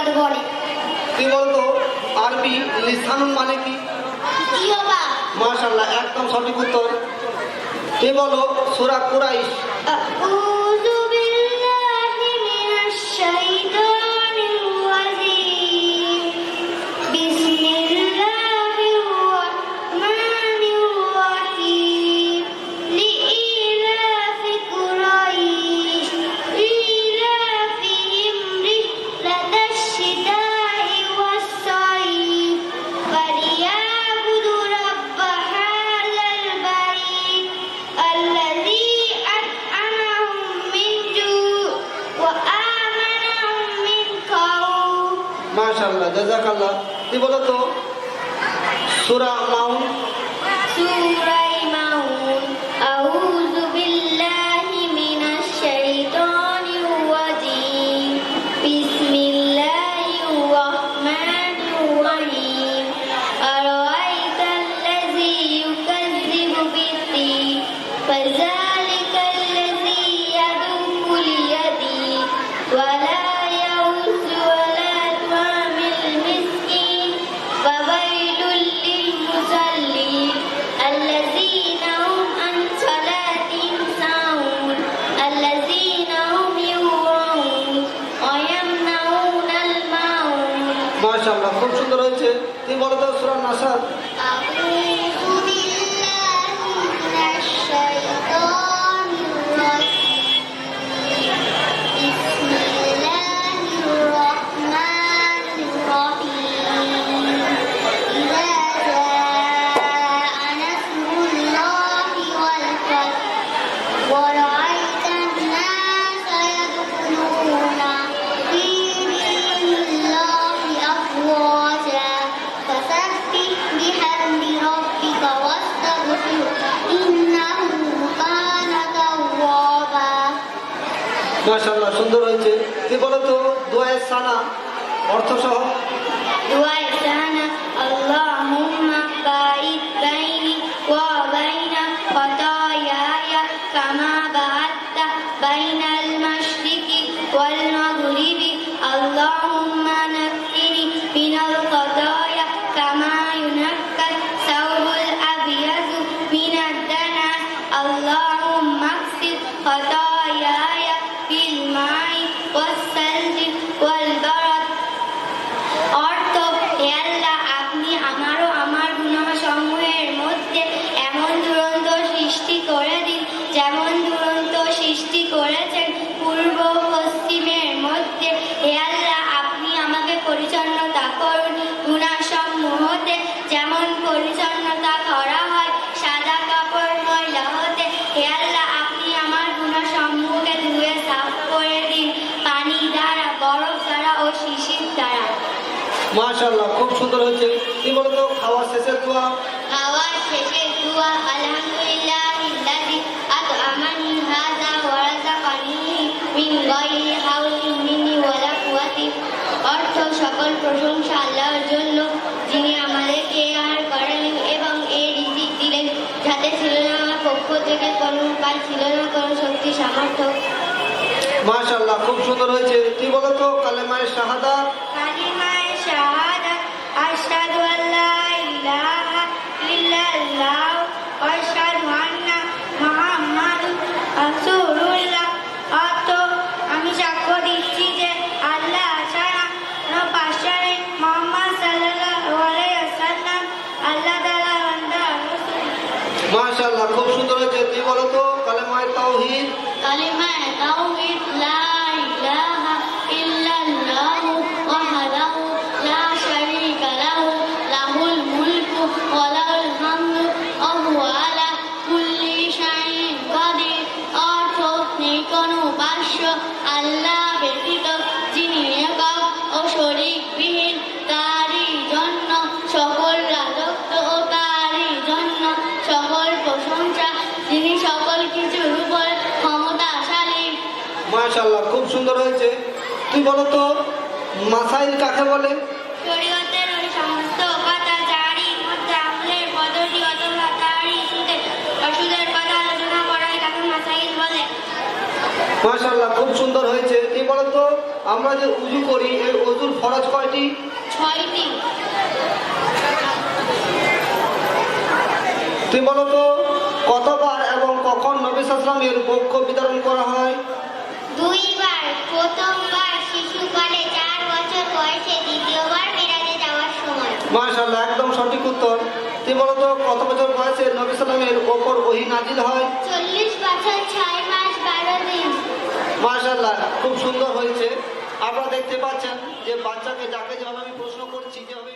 মধ্যে পড়ে। কি বলতো আরবি লিসানুন মানে কি? কি বাবা? মাশাআল্লাহ, একদম সঠিক উত্তর। কি বলো সূরা কুরাইশ? আউযু বিল্লাহি মিনাশ শাইতানির রাজিম। বিসমিল্লাহির রাহমানির রাহিম। লিইলাফি কুরাইশ ইলাফিহিম রিহলাতাশ শিতাই ওয়াস সাইফ ফালিয়াবুদু রাব্ব হাযাল বাইত আল্লাযী আন'আমাহুম মিন জু' ওয়া আমানাহুম মিন খাউফ। মাশাআল্লাহ, জাযাকাল্লাহ। কি বলতো সূরা মাউন? সূরা মাউন। আউযু বিল্লাহি মিনাশ শাইতানির রাজিম। বিসমিল্লাহির রাহমানির রাহিম। আরাআইতাল্লাযী ইউকাযযিবু বিদ্দীন ফাযালিকাল্লাযী ইয়াদুল ইয়াতীম ওয়া লা ইয়াউযু ওয়া লা তু'মিল মিসকিন ফাওয়াইলুল লিল মুসাল্লিন আল্লাযীনা হুম আন সালাতিহিম সাহুন আল্লাযীনা হুম ইউরাউন ওয়া ইয়ামনাউনাল মাউন। মাশাআল্লাহ, খুব সুন্দর হয়েছে। কি বলতো সূরা নাসার? আউযু বিল্লাহি মিনাশ শাইতানির রাজিম। বিসমিল্লাহির রাহমানির রাহিম। ইযা জাআ নাসরুল্লাহি ওয়াল ফাতহ ওয়া রাআইতান নাসা ইয়াদখুলুনা ফী দীনিল্লাহি আফওয়াজা ফাসাব্বিহ বিহামদি রাব্বিকা ওয়াস্তাগফিরহু ইন্নাহু কানা তাওয়াবা। মাশাআল্লাহ, সুন্দর হয়েছে। কি বলতো দোয়ায়ে সানা অর্থ সহ? দুআয়ে সানা আল্লাহুম্মা বাঈদ বাইনি ওয়া বাইনা খাতায়ায়া কামা বা'আদতা বাইনাল মাশরিকি ওয়াল মাগরিবি আল্লাহুম্মা নাক্কিনি মিনাল খাতায়া কামা ইউনাক্কাস সাওবুল আবয়াদু মিনাদ দানাস আল্লাহুম্মা আগসিল খাতায়ায়া বিল মাই ওয়াস সালজি ওয়াল বারাদ। অর্থ, হে আল্লাহ, আপনি আমার ও আমার গুনাহসমূহের মধ্যে এমন দুরন্ত সৃষ্টি করে দিন যেমন দুরন্ত সৃষ্টি করেছেন পূর্ব ও পশ্চিমের মধ্যে। হে আল্লাহ, আপনি আমাকে পরিচ্ছন্নতা করুন গুনাহসমূহ হতে যেমন পরিচ্ছন্নতা করা হয় সাদা কাপড় ময়লা হতে। হে আল্লাহ, আপনি আমার গুনাহসমূহকে ধুয়ে সাফ করে দিন পানি দ্বারা, বরফ দ্বারা ও শিশির দ্বারা। মাশাআল্লাহ, খুব সুন্দর হয়েছে। কি বলতো খাওয়া শেষের দোয়া? খাওয়ার শেষে দোয়া আলহামদুলিল্লাহিল্লাযী আত'আমানি হাযা ওয়া রাযাকানি মিন গায়রি হাওলিন মিন্নি ওয়ালা কুওয়াতি। অর্থ, সকল প্রশংসা আল্লাহর জন্য যিনি আমাদেরকে আহার করালেন এবং এই রিজিক দিলেন যাতে ছিল না আমার পক্ষ থেকে কোনো উপায়, ছিল না কোনো শক্তি সামর্থ্য। মাশাআল্লাহ, খুব সুন্দর হয়েছে। কি বলতো কালেমায়ে শাহাদাত? কালিমায়ে শাহাদাত আশহাদু আল্লা ইলাহা ইল্লাল্লাহ ওয়া আশহাদু আন্না মুহাম্মাদুর রাসূলুল্লাহ। অর্থ, আমি সাক্ষ্য দিচ্ছি যে আল্লাহ ছাড়া কোনো পাশা নেই, মুহাম্মদ সাল্লাল্লাহু আলাইহি ওয়াসাল্লাম আল্লাহ তাআলার বান্দা ও রাসূল। মাশাআল্লাহ, খুব সুন্দর হয়েছে। কি বলতো কালেমায়ে তাওহীদ? কালিমায়ে তাওহীদ লা ইলাহা ইল্লাল্লাহু ওয়াহদাহু লা শারীকা লাহু লাহুল মুলকু ওয়া লাহুল হামদু ওয়া হুয়া আলা কুল্লি শাইইন কাদির। অর্থ, নেই কোনো উপাস্য আল্লাহ ব্যতীত যিনি একক ও শরীকবিহীন, তারই জন্য সকল রাজত্ব ও তারই জন্য সকল প্রশংসা, যিনি সকল কিছুর উপর ক্ষমতাশালী। মাশাআল্লাহ, খুব সুন্দর হয়েছে। কি বলতো মাসাইল কাকে বলে? শরীয়তের ওই সমস্ত কথা যারই মধ্যে আমলের পদ্ধতি অথবা তারই ওষুধের কথা আলোচনা করাই তাকে মাসাইল বলে। মাশাআল্লাহ, খুব সুন্দর হয়েছে। কি বলো তো আমরা যে উজু করি এর অজুর ফরজ কয়টি? 6টি। তুমি বলো তো কতবার এবং কখন নবী সাল্লাল্লাহু আলাইহি ওয়াসাল্লামের বক্ষ বিতরণ করা হয়? 2 বার। প্রথমবার শিশুকালে 4 বছর বয়সে, দ্বিতীয়বার মিরাজে যাওয়ার সময়। মাশাআল্লাহ, একদম সঠিক উত্তর। তুমি বলো তো কত বছর বয়সে নবী সাল্লাল্লাহু আলাইহি ওয়াসাল্লামের উপর ওহী নাজিল হয়? 40 বছর 6 মাস 12 দিন। মাশাআল্লাহ, খুব সুন্দর হয়েছে। আপনারা দেখতে পাচ্ছেন যে বাচ্চাকে যাকে যেভাবে আমি প্রশ্ন করছি যেভাবে